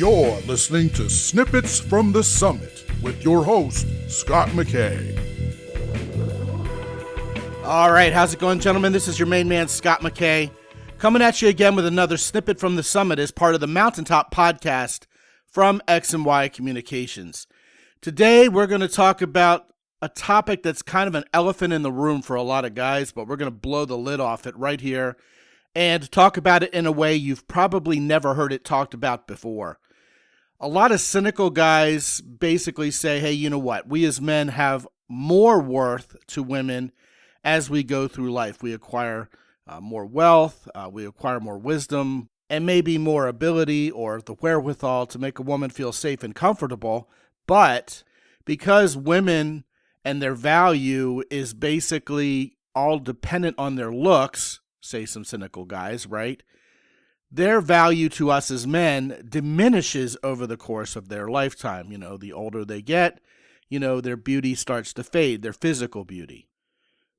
You're listening to Snippets from the Summit with your host, Scott McKay. All right, how's it going, gentlemen? This is your main man, Scott McKay, coming at you again with another Snippet from the Summit as part of the Mountaintop podcast from X&Y Communications. Today, we're going to talk about a topic that's kind of an elephant in the room for a lot of guys, but we're going to blow the lid off it right here and talk about it in a way you've probably never heard it talked about before. A lot of cynical guys basically say, hey, you know what? We as men have more worth to women as we go through life. We acquire more wealth, we acquire more wisdom, and maybe more ability or the wherewithal to make a woman feel safe and comfortable. But because women and their value is basically all dependent on their looks, say some cynical guys, right? Their value to us as men diminishes over the course of their lifetime. You know, the older they get, their beauty starts to fade, their physical beauty.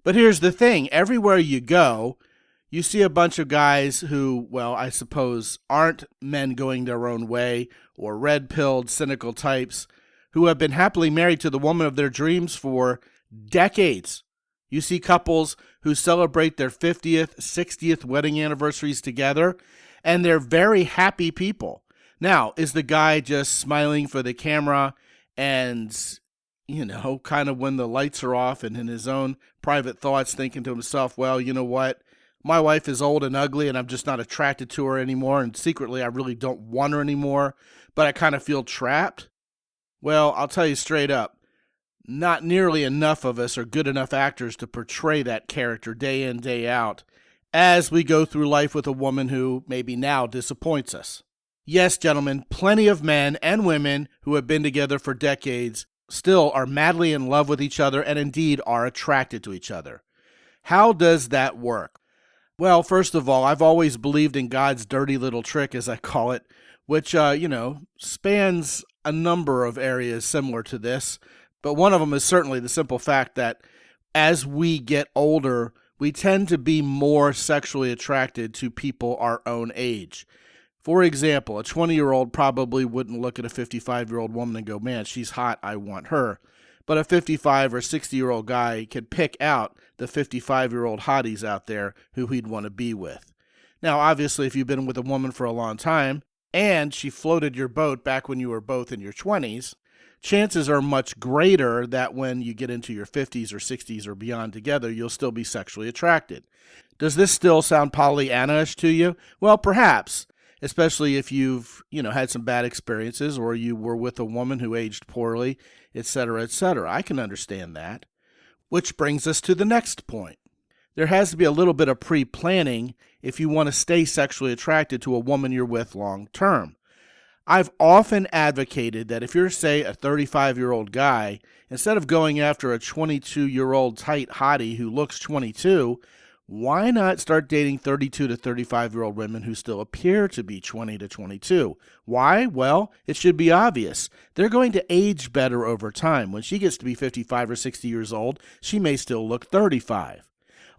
But here's the thing. Everywhere you go, you see a bunch of guys who, well, I suppose aren't men going their own way or red-pilled, cynical types who have been happily married to the woman of their dreams for decades. You see couples who celebrate their 50th, 60th wedding anniversaries together, and they're very happy people. Now, is the guy just smiling for the camera and, kind of when the lights are off and in his own private thoughts thinking to himself, well, you know what? My wife is old and ugly and I'm just not attracted to her anymore, and secretly I really don't want her anymore, but I kind of feel trapped? Well, I'll tell you straight up, not nearly enough of us are good enough actors to portray that character day in, day out, as we go through life with a woman who maybe now disappoints us. Yes, gentlemen, plenty of men and women who have been together for decades still are madly in love with each other and indeed are attracted to each other. How does that work? Well, first of all, I've always believed in God's dirty little trick, as I call it, which, spans a number of areas similar to this, but one of them is certainly the simple fact that as we get older, we tend to be more sexually attracted to people our own age. For example, a 20-year-old probably wouldn't look at a 55-year-old woman and go, man, she's hot, I want her. But a 55 or 60-year-old guy could pick out the 55-year-old hotties out there who he'd want to be with. Now, obviously, if you've been with a woman for a long time and she floated your boat back when you were both in your 20s, chances are much greater that when you get into your 50s or 60s or beyond together, you'll still be sexually attracted. Does this still sound Pollyanna-ish to you? Well, perhaps, especially if you've, had some bad experiences or you were with a woman who aged poorly, etc., etc. I can understand that. Which brings us to the next point. There has to be a little bit of pre-planning if you want to stay sexually attracted to a woman you're with long term. I've often advocated that if you're, say, a 35-year-old guy, instead of going after a 22-year-old tight hottie who looks 22, why not start dating 32 to 35-year-old women who still appear to be 20 to 22? Why? Well, it should be obvious. They're going to age better over time. When she gets to be 55 or 60 years old, she may still look 35.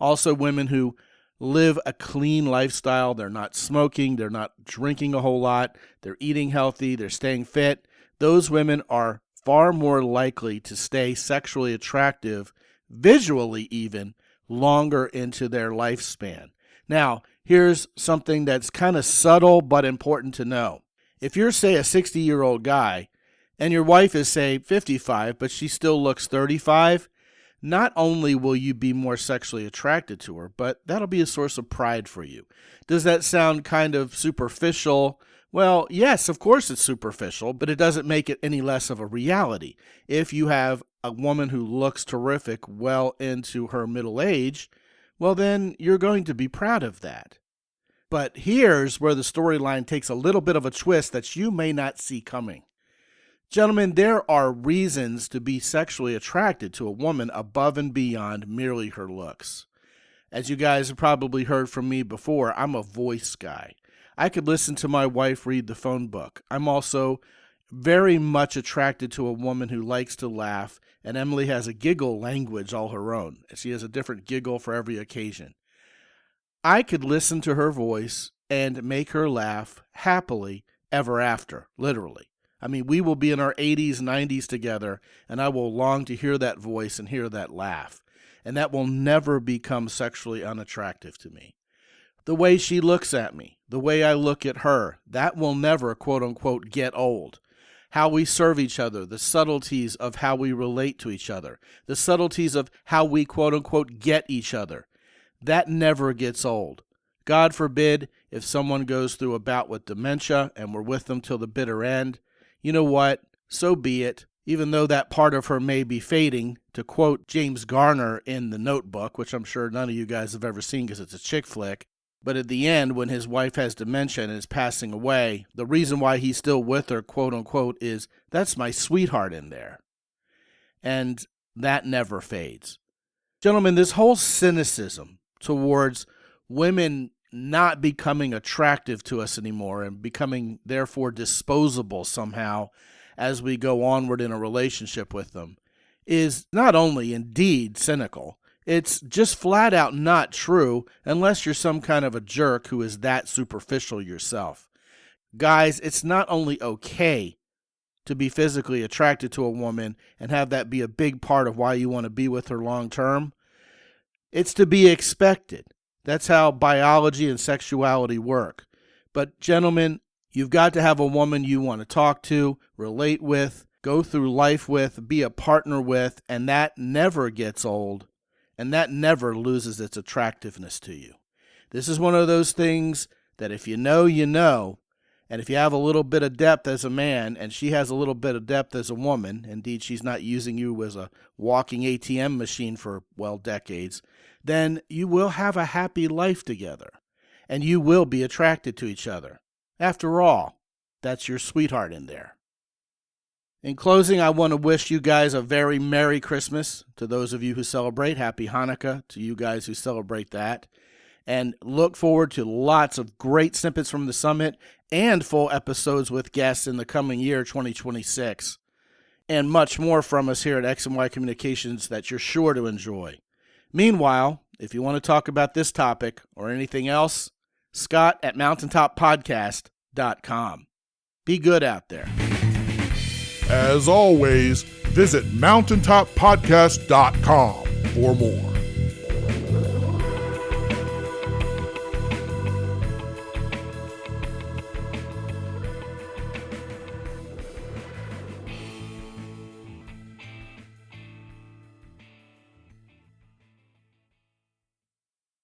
Also, women who live a clean lifestyle. They're not smoking. They're not drinking a whole lot. They're eating healthy. They're staying fit. Those women are far more likely to stay sexually attractive, visually even, longer into their lifespan. Now, here's something that's kind of subtle but important to know. If you're, say, a 60-year-old guy and your wife is, say, 55, but she still looks 35, not only will you be more sexually attracted to her, but that'll be a source of pride for you. Does that sound kind of superficial? Well, yes, of course it's superficial, but it doesn't make it any less of a reality. If you have a woman who looks terrific well into her middle age, well, then you're going to be proud of that. But here's where the storyline takes a little bit of a twist that you may not see coming. Gentlemen, there are reasons to be sexually attracted to a woman above and beyond merely her looks. As you guys have probably heard from me before, I'm a voice guy. I could listen to my wife read the phone book. I'm also very much attracted to a woman who likes to laugh, and Emily has a giggle language all her own. She has a different giggle for every occasion. I could listen to her voice and make her laugh happily ever after, literally. I mean, we will be in our 80s, 90s together, and I will long to hear that voice and hear that laugh. And that will never become sexually unattractive to me. The way she looks at me, the way I look at her, that will never, quote unquote, get old. How we serve each other, the subtleties of how we relate to each other, the subtleties of how we, quote unquote, get each other, that never gets old. God forbid if someone goes through a bout with dementia and we're with them till the bitter end. You know what? So be it. Even though that part of her may be fading, to quote James Garner in The Notebook, which I'm sure none of you guys have ever seen because it's a chick flick. But at the end, when his wife has dementia and is passing away, the reason why he's still with her, quote unquote, is that's my sweetheart in there. And that never fades. Gentlemen, this whole cynicism towards women not becoming attractive to us anymore and becoming therefore disposable somehow as we go onward in a relationship with them is not only indeed cynical, it's just flat out not true unless you're some kind of a jerk who is that superficial yourself. Guys, it's not only okay to be physically attracted to a woman and have that be a big part of why you want to be with her long term. It's to be expected. That's how biology and sexuality work. But gentlemen, you've got to have a woman you want to talk to, relate with, go through life with, be a partner with, and that never gets old, and that never loses its attractiveness to you. This is one of those things that if you know, you know, and if you have a little bit of depth as a man, and she has a little bit of depth as a woman, indeed she's not using you as a walking ATM machine for, well, decades, then you will have a happy life together, and you will be attracted to each other. After all, that's your sweetheart in there. In closing, I want to wish you guys a very Merry Christmas. To those of you who celebrate, Happy Hanukkah to you guys who celebrate that. And look forward to lots of great snippets from the summit and full episodes with guests in the coming year, 2026. And much more from us here at X&Y Communications that you're sure to enjoy. Meanwhile, if you want to talk about this topic or anything else, Scott at mountaintoppodcast.com. Be good out there. As always, visit mountaintoppodcast.com for more.